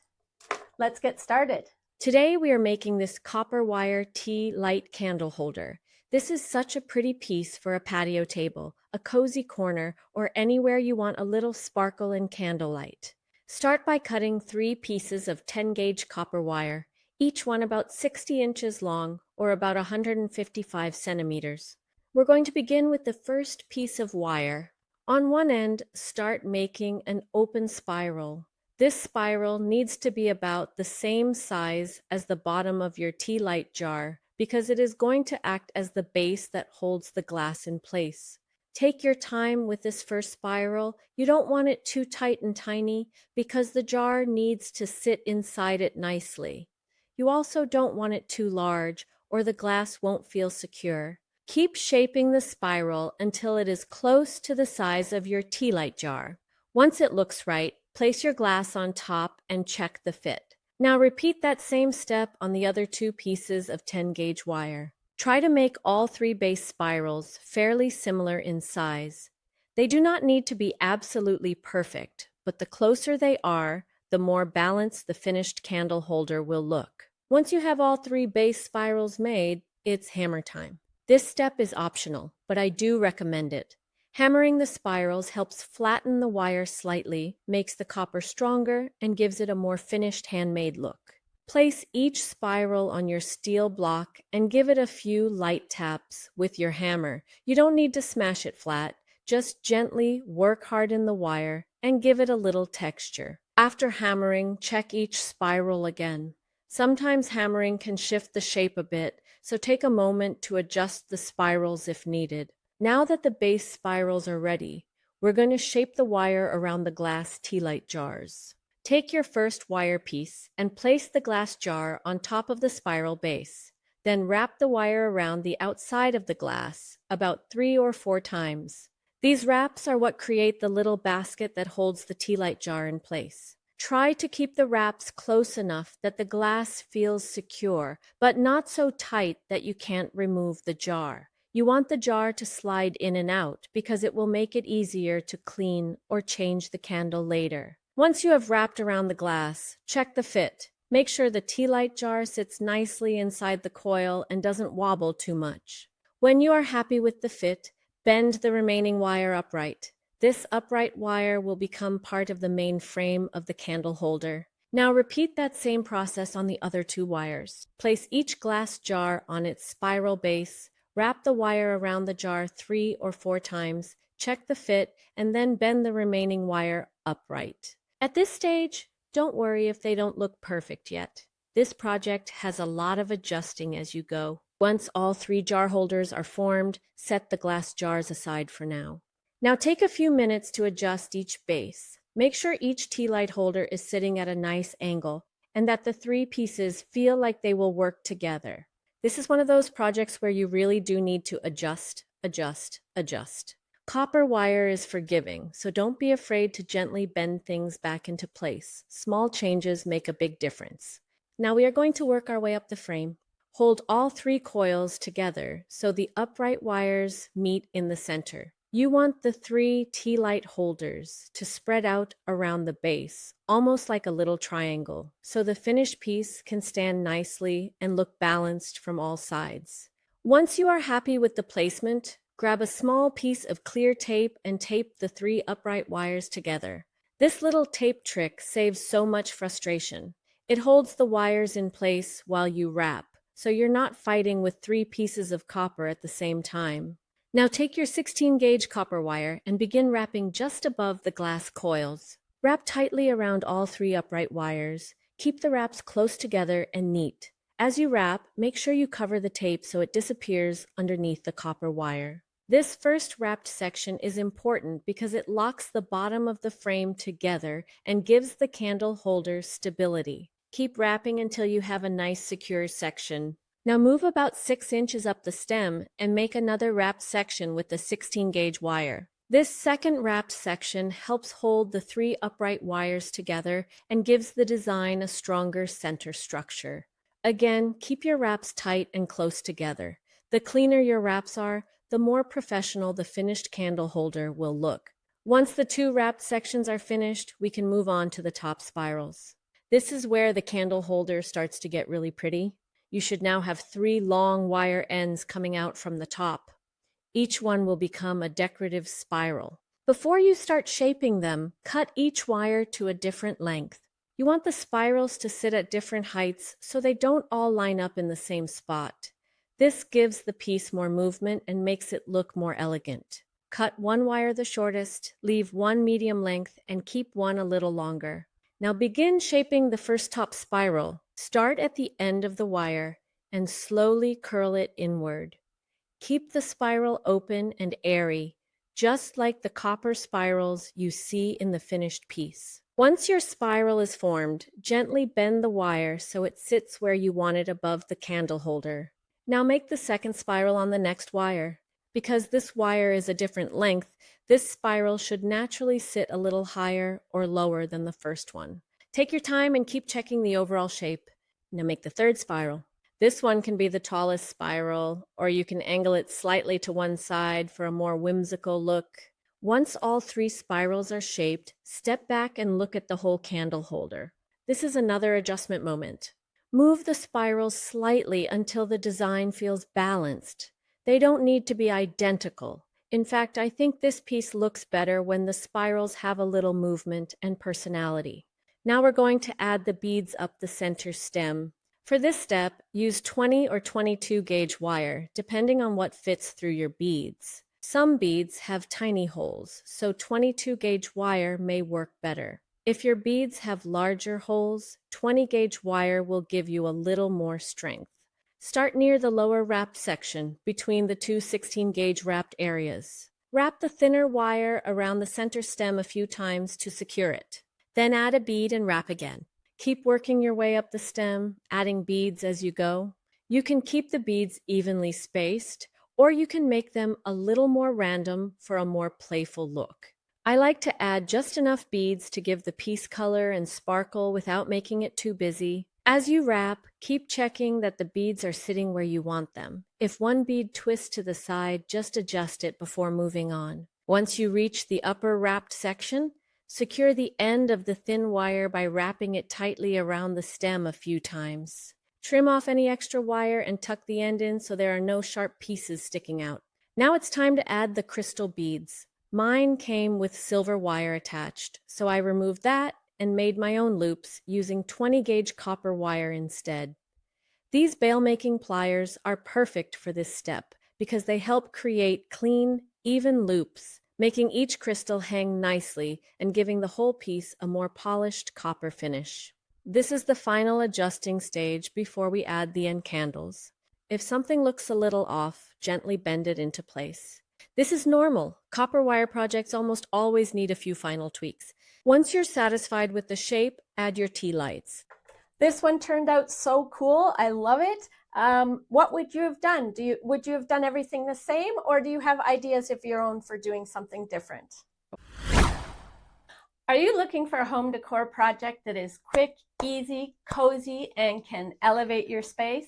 Let's get started. Today we are making this copper wire tea light candle holder. This is such a pretty piece for a patio table, a cozy corner, or anywhere you want a little sparkle and candlelight. Start by cutting 3 pieces of 10-gauge copper wire, each one about 60 inches long or about 155 centimeters. We're going to begin with the first piece of wire. On one end, start making an open spiral. This spiral needs to be about the same size as the bottom of your tea light jar because it is going to act as the base that holds the glass in place. Take your time with this first spiral. You don't want it too tight and tiny because the jar needs to sit inside it nicely. You also don't want it too large or the glass won't feel secure. Keep shaping the spiral until it is close to the size of your tea light jar. Once it looks right, place your glass on top and check the fit. Now repeat that same step on the other two pieces of 10-gauge wire. Try to make all three base spirals fairly similar in size. They do not need to be absolutely perfect, but the closer they are, the more balanced the finished candle holder will look. Once you have all three base spirals made, it's hammer time. This step is optional, but I do recommend it. Hammering the spirals helps flatten the wire slightly, makes the copper stronger, and gives it a more finished handmade look. Place each spiral on your steel block and give it a few light taps with your hammer. You don't need to smash it flat. Just gently work hard in the wire and give it a little texture. After hammering, check each spiral again. Sometimes hammering can shift the shape a bit, so take a moment to adjust the spirals if needed. Now that the base spirals are ready, we're going to shape the wire around the glass tea light jars. Take your first wire piece and place the glass jar on top of the spiral base. Then wrap the wire around the outside of the glass about 3 or 4 times. These wraps are what create the little basket that holds the tea light jar in place. Try to keep the wraps close enough that the glass feels secure, but not so tight that you can't remove the jar. You want the jar to slide in and out because it will make it easier to clean or change the candle later. Once you have wrapped around the glass, check the fit. Make sure the tea light jar sits nicely inside the coil and doesn't wobble too much. When you are happy with the fit, bend the remaining wire upright. This upright wire will become part of the main frame of the candle holder. Now repeat that same process on the other 2 wires. Place each glass jar on its spiral base, wrap the wire around the jar 3 or 4 times, check the fit, and then bend the remaining wire upright. At this stage, don't worry if they don't look perfect yet. This project has a lot of adjusting as you go. Once all 3 jar holders are formed, set the glass jars aside for now. Now take a few minutes to adjust each base. Make sure each tea light holder is sitting at a nice angle and that the 3 pieces feel like they will work together. This is one of those projects where you really do need to adjust, adjust, adjust. Copper wire is forgiving, so don't be afraid to gently bend things back into place. Small changes make a big difference. Now we are going to work our way up the frame. Hold all 3 coils together so the upright wires meet in the center. You want the 3 tea light holders to spread out around the base, almost like a little triangle, so the finished piece can stand nicely and look balanced from all sides. Once you are happy with the placement, grab a small piece of clear tape and tape the 3 upright wires together. This little tape trick saves so much frustration. It holds the wires in place while you wrap, so you're not fighting with 3 pieces of copper at the same time. Now take your 16-gauge copper wire and begin wrapping just above the glass coils. Wrap tightly around all 3 upright wires. Keep the wraps close together and neat. As you wrap, make sure you cover the tape so it disappears underneath the copper wire. This first wrapped section is important because it locks the bottom of the frame together and gives the candle holder stability. Keep wrapping until you have a nice secure section. Now move about 6 inches up the stem and make another wrapped section with the 16-gauge wire. This second wrapped section helps hold the 3 upright wires together and gives the design a stronger center structure. Again, keep your wraps tight and close together. The cleaner your wraps are, the more professional the finished candle holder will look. Once the 2 wrapped sections are finished, we can move on to the top spirals. This is where the candle holder starts to get really pretty. You should now have 3 long wire ends coming out from the top. Each one will become a decorative spiral. Before you start shaping them, cut each wire to a different length. You want the spirals to sit at different heights so they don't all line up in the same spot. This gives the piece more movement and makes it look more elegant. Cut 1 wire the shortest, leave 1 medium length, and keep 1 a little longer. Now begin shaping the first top spiral. Start at the end of the wire and slowly curl it inward. Keep the spiral open and airy, just like the copper spirals you see in the finished piece. Once your spiral is formed, gently bend the wire so it sits where you want it above the candle holder. Now make the second spiral on the next wire. Because this wire is a different length, this spiral should naturally sit a little higher or lower than the first one. Take your time and keep checking the overall shape. Now make the third spiral. This one can be the tallest spiral, or you can angle it slightly to one side for a more whimsical look. Once all 3 spirals are shaped, step back and look at the whole candle holder. This is another adjustment moment. Move the spirals slightly until the design feels balanced. They don't need to be identical. In fact, I think this piece looks better when the spirals have a little movement and personality. Now we're going to add the beads up the center stem. For this step, use 20 or 22 gauge wire, depending on what fits through your beads. Some beads have tiny holes, so 22 gauge wire may work better. If your beads have larger holes, 20 gauge wire will give you a little more strength. Start near the lower wrapped section, between the 2 16 gauge wrapped areas. Wrap the thinner wire around the center stem a few times to secure it. Then add a bead and wrap again. Keep working your way up the stem, adding beads as you go. You can keep the beads evenly spaced, or you can make them a little more random for a more playful look. I like to add just enough beads to give the piece color and sparkle without making it too busy. As you wrap, keep checking that the beads are sitting where you want them. If one bead twists to the side, just adjust it before moving on. Once you reach the upper wrapped section, secure the end of the thin wire by wrapping it tightly around the stem a few times. Trim off any extra wire and tuck the end in so there are no sharp pieces sticking out. Now it's time to add the crystal beads. Mine came with silver wire attached, so I removed that and made my own loops using 20 gauge copper wire instead. These bail-making pliers are perfect for this step because they help create clean, even loops, making each crystal hang nicely and giving the whole piece a more polished copper finish. This is the final adjusting stage before we add the end candles. If something looks a little off, gently bend it into place. This is normal. Copper wire projects almost always need a few final tweaks. Once you're satisfied with the shape, add your tea lights. This one turned out so cool. I love it. What would you have done? Would you have done everything the same, or do you have ideas of your own for doing something different? Are you looking for a home decor project that is quick, easy, cozy, and can elevate your space?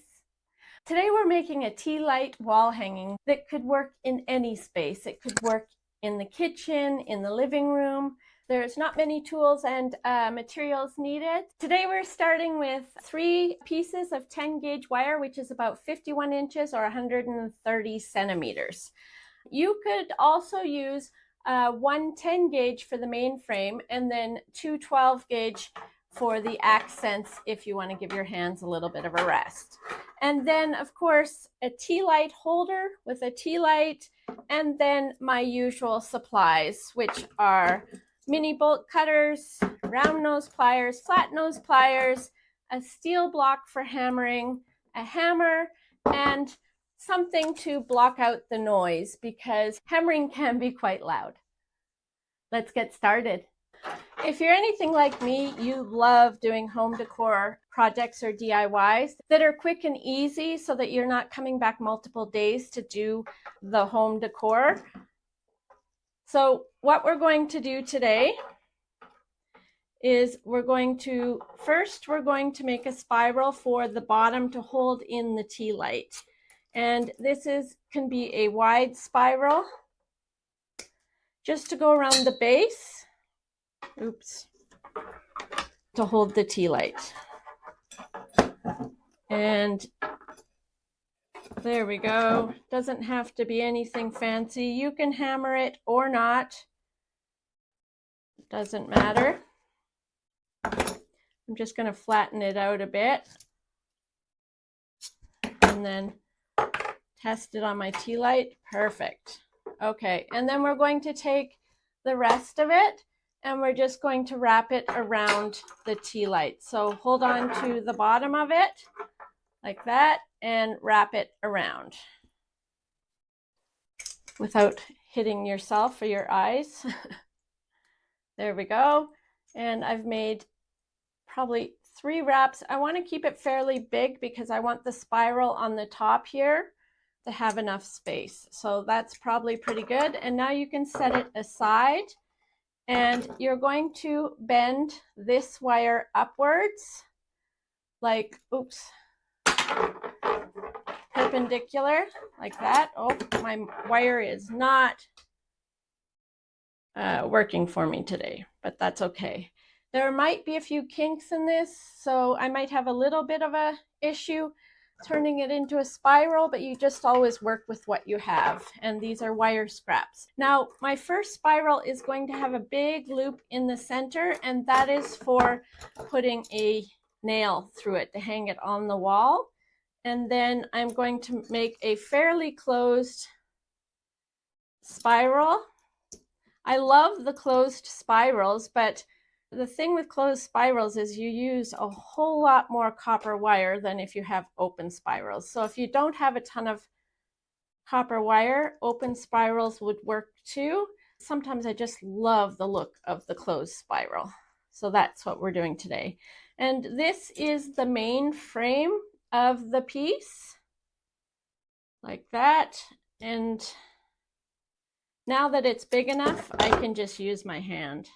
Today we're making a tea light wall hanging that could work in any space. It could work in the kitchen, in the living room. There's not many tools and materials needed. Today we're starting with 3 pieces of 10 gauge wire, which is about 51 inches or 130 centimeters. You could also use one 10 gauge for the main frame and then 2 12 gauge for the accents if you want to give your hands a little bit of a rest. And then, of course, a tea light holder with a tea light, and then my usual supplies, which are mini bolt cutters, round nose pliers, flat nose pliers, a steel block for hammering, a hammer, and something to block out the noise because hammering can be quite loud. Let's get started. If you're anything like me, you love doing home decor projects or DIYs that are quick and easy so that you're not coming back multiple days to do the home decor. So what we're going to do today is we're going to make a spiral for the bottom to hold in the tea light. And this can be a wide spiral just to go around the base. Oops. To hold the tea light. And there we go. Doesn't have to be anything fancy. You can hammer it or not. Doesn't matter. I'm just going to flatten it out a bit and then test it on my tea light. Perfect. Okay, and then we're going to take the rest of it and we're just going to wrap it around the tea light. So hold on to the bottom of it like that and wrap it around without hitting yourself or your eyes. There we go. And I've made probably 3 wraps. I want to keep it fairly big because I want the spiral on the top here to have enough space. So that's probably pretty good. And now you can set it aside, and you're going to bend this wire upwards, like, oops, perpendicular, like that. Oh, my wire is not working for me today, but that's okay. There might be a few kinks in this, so I might have a little bit of a issue turning it into a spiral, but you just always work with what you have. And these are wire scraps. Now, my first spiral is going to have a big loop in the center, and that is for putting a nail through it to hang it on the wall. And then I'm going to make a fairly closed spiral. I love the closed spirals, but the thing with closed spirals is you use a whole lot more copper wire than if you have open spirals. So if you don't have a ton of copper wire, open spirals would work too. Sometimes I just love the look of the closed spiral. So that's what we're doing today. And this is the main frame of the piece, like that. And now that it's big enough, I can just use my hand.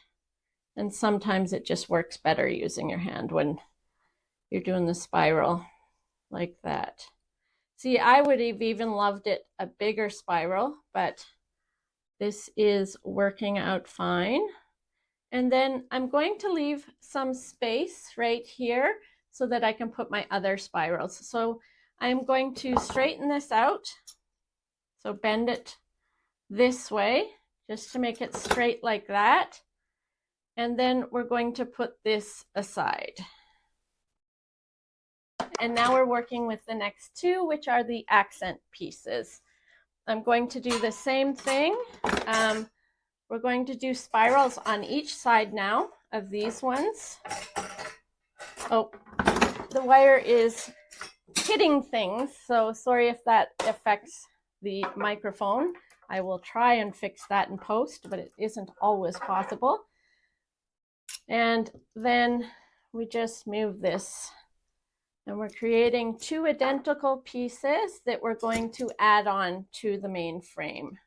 And sometimes it just works better using your hand when you're doing the spiral like that. See, I would have even loved it a bigger spiral, but this is working out fine. And then I'm going to leave some space right here so that I can put my other spirals. So I'm going to straighten this out. So bend it this way just to make it straight like that. And then we're going to put this aside. And now we're working with the next 2, which are the accent pieces. I'm going to do the same thing. We're going to do spirals on each side now of these ones. Oh, the wire is hitting things, so sorry if that affects the microphone. I will try and fix that in post, but it isn't always possible. And then we just move this, and we're creating 2 identical pieces that we're going to add on to the main frame.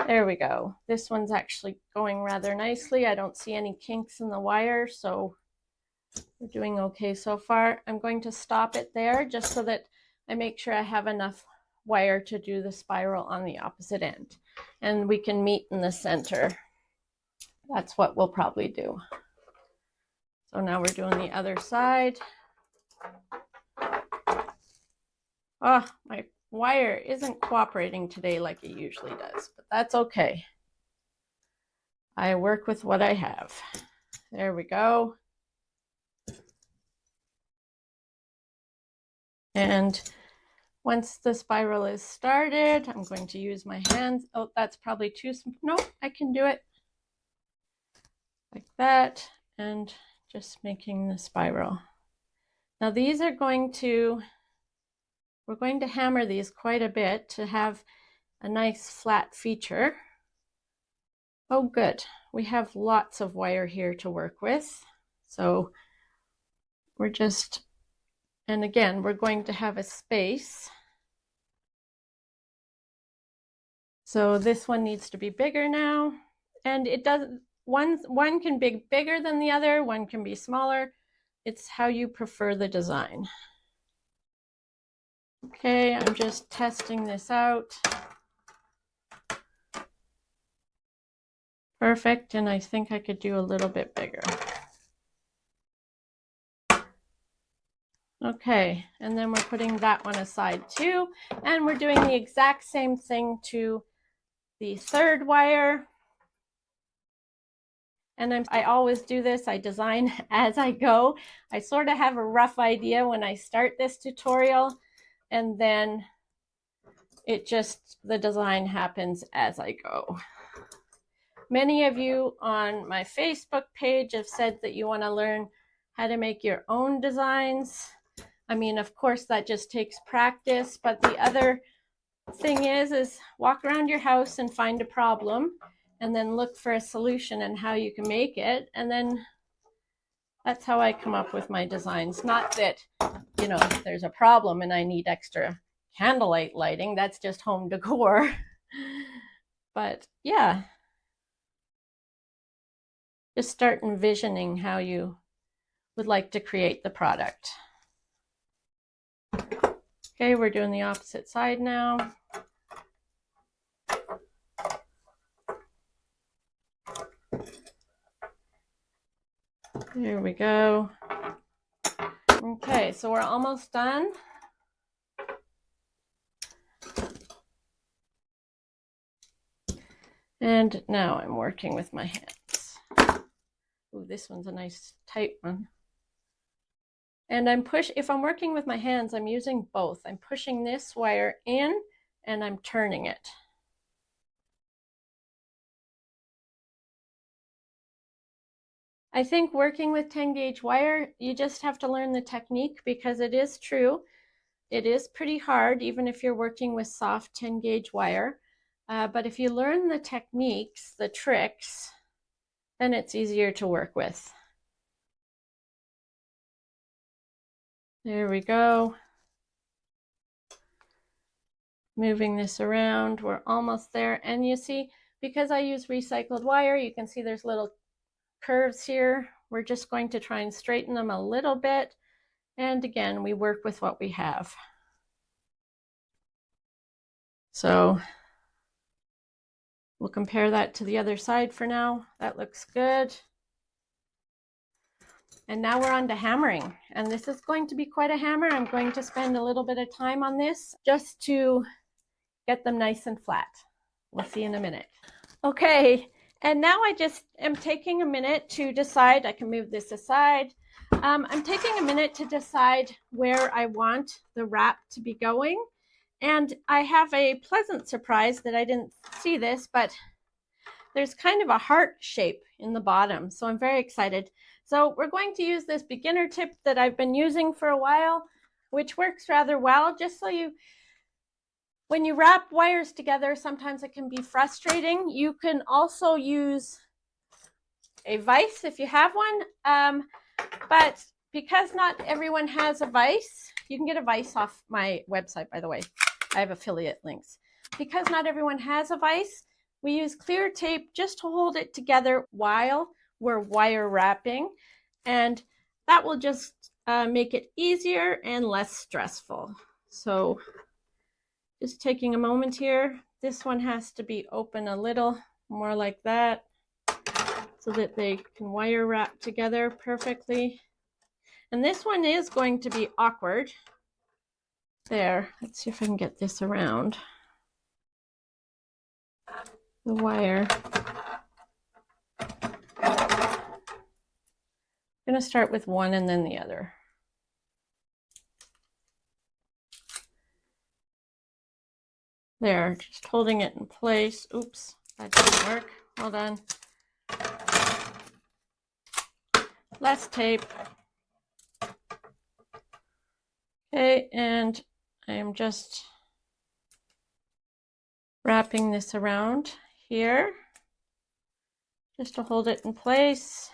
There we go. This one's actually going rather nicely. I don't see any kinks in the wire, so we're doing okay so far. I'm going to stop it there just so that I make sure I have enough wire to do the spiral on the opposite end. And we can meet in the center. That's what we'll probably do. So now we're doing the other side. Oh, my wire isn't cooperating today like it usually does, but that's okay. I work with what I have. There we go. And once the spiral is started, I'm going to use my hands. Oh, that's probably too small. No, I can do it like that, and just making the spiral. Now these are going to, we're going to hammer these quite a bit to have a nice flat feature. Oh, good. We have lots of wire here to work with. So we're just, and again, we're going to have a space. So this one needs to be bigger now. And it doesn't, one can be bigger than the other, one can be smaller. It's how you prefer the design. Okay, I'm just testing this out. Perfect, and I think I could do a little bit bigger. Okay, and then we're putting that one aside too, and we're doing the exact same thing to the third wire. And I always do this, I design as I go. I sort of have a rough idea when I start this tutorial, and then it just, the design happens as I go. Many of you on my Facebook page have said that you want to learn how to make your own designs. I mean, of course, that just takes practice, but the other thing is walk around your house and find a problem and then look for a solution and how you can make it. And then that's how I come up with my designs. Not that, you know, there's a problem and I need extra candlelight lighting. That's just home decor. But yeah, just start envisioning how you would like to create the product. Okay, we're doing the opposite side now. There we go. Okay, so we're almost done. And now I'm working with my hands. Ooh, this one's a nice tight one. And if I'm working with my hands, I'm using both. I'm pushing this wire in and I'm turning it. I think working with 10 gauge wire, you just have to learn the technique, because it is true. It is pretty hard, even if you're working with soft 10 gauge wire. But if you learn the techniques, the tricks, then it's easier to work with. There we go. Moving this around, we're almost there. And you see, because I use recycled wire, you can see there's little curves here. We're just going to try and straighten them a little bit. And again, we work with what we have. So we'll compare that to the other side for now. That looks good. And now we're on to hammering. And this is going to be quite a hammer. I'm going to spend a little bit of time on this just to get them nice and flat. We'll see in a minute. Okay, and now I just am taking a minute to decide. I can move this aside. I'm taking a minute to decide where I want the wrap to be going. And I have a pleasant surprise that I didn't see this, but there's kind of a heart shape in the bottom. So I'm very excited. So we're going to use this beginner tip that I've been using for a while, which works rather well. Just so when you wrap wires together, sometimes it can be frustrating. You can also use a vise if you have one. But because not everyone has a vise, you can get a vise off my website, by the way. I have affiliate links. Because not everyone has a vise, we use clear tape just to hold it together while we're wire wrapping. And that will just make it easier and less stressful. So just taking a moment here. This one has to be open a little more like that so that they can wire wrap together perfectly. And this one is going to be awkward. There, let's see if I can get this around the wire. I'm going to start with one and then the other. There, just holding it in place. Oops, that didn't work. Hold on. Less tape. Okay, and I am just wrapping this around here just to hold it in place.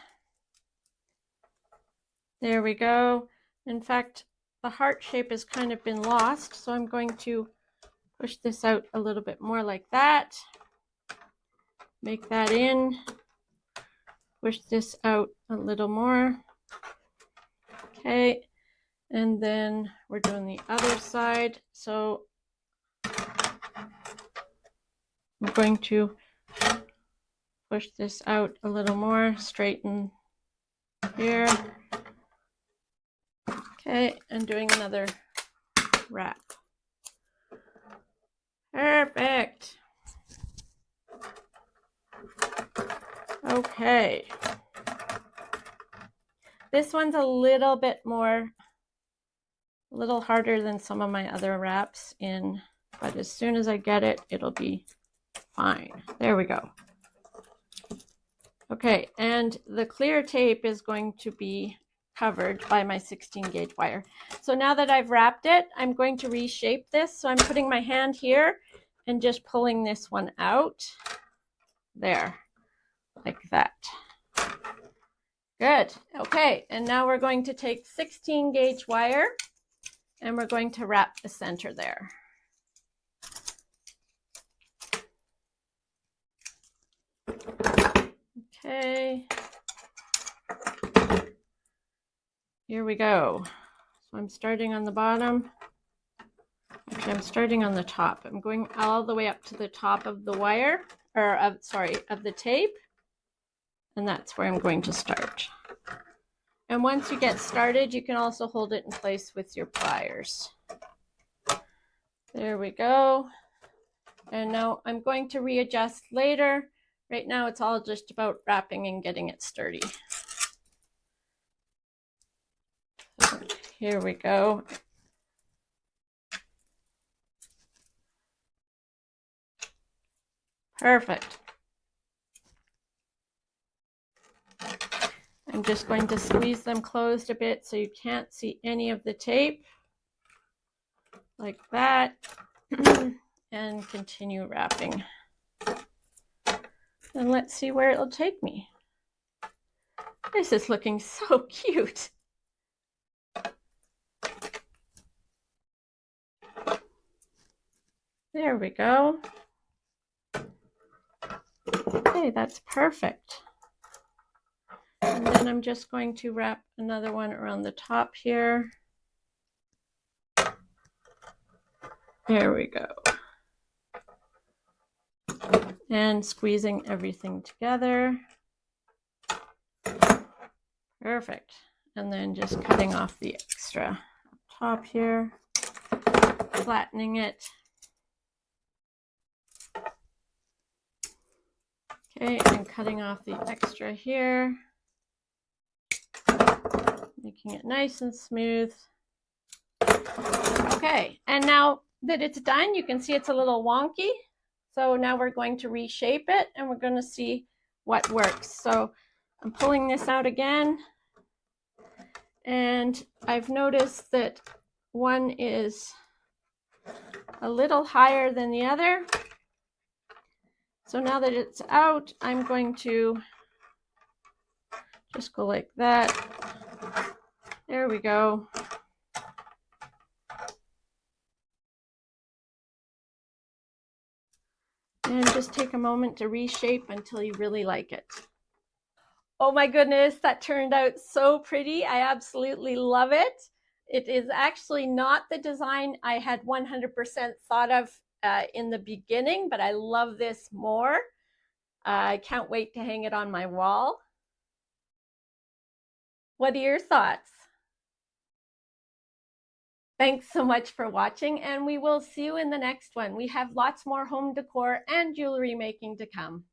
There we go. In fact, the heart shape has kind of been lost, so I'm going to push this out a little bit more like that. Make that in. Push this out a little more. Okay, and then we're doing the other side. So I'm going to push this out a little more, straighten here. Okay, and doing another wrap. Perfect. Okay. This one's a little harder than some of my other wraps but as soon as I get it, it'll be fine. There we go. Okay, and the clear tape is going to be covered by my 16 gauge wire. So now that I've wrapped it, I'm going to reshape this. So I'm putting my hand here and just pulling this one out. There, like that. Good. Okay, and now we're going to take 16 gauge wire and we're going to wrap the center there. Okay. Here we go. So I'm starting on the bottom. Actually, I'm starting on the top. I'm going all the way up to the top of the wire, or of the tape. And that's where I'm going to start. And once you get started, you can also hold it in place with your pliers. There we go. And now I'm going to readjust later. Right now it's all just about wrapping and getting it sturdy. So here we go. Perfect. I'm just going to squeeze them closed a bit so you can't see any of the tape. Like that. And continue wrapping. And let's see where it'll take me. This is looking so cute. There we go. Okay, that's perfect. And then I'm just going to wrap another one around the top here. There we go. And squeezing everything together. Perfect. And then just cutting off the extra up top here, flattening it. Okay, and cutting off the extra here, making it nice and smooth. Okay, and now that it's done, you can see it's a little wonky. So now we're going to reshape it and we're going to see what works. So I'm pulling this out again. And I've noticed that one is a little higher than the other. So now that it's out, I'm going to just go like that. There we go. And just take a moment to reshape until you really like it. Oh my goodness, that turned out so pretty. I absolutely love it. It is actually not the design I had 100% thought of in the beginning, but I love this more. I can't wait to hang it on my wall. What are your thoughts? Thanks so much for watching, and we will see you in the next one. We have lots more home decor and jewelry making to come.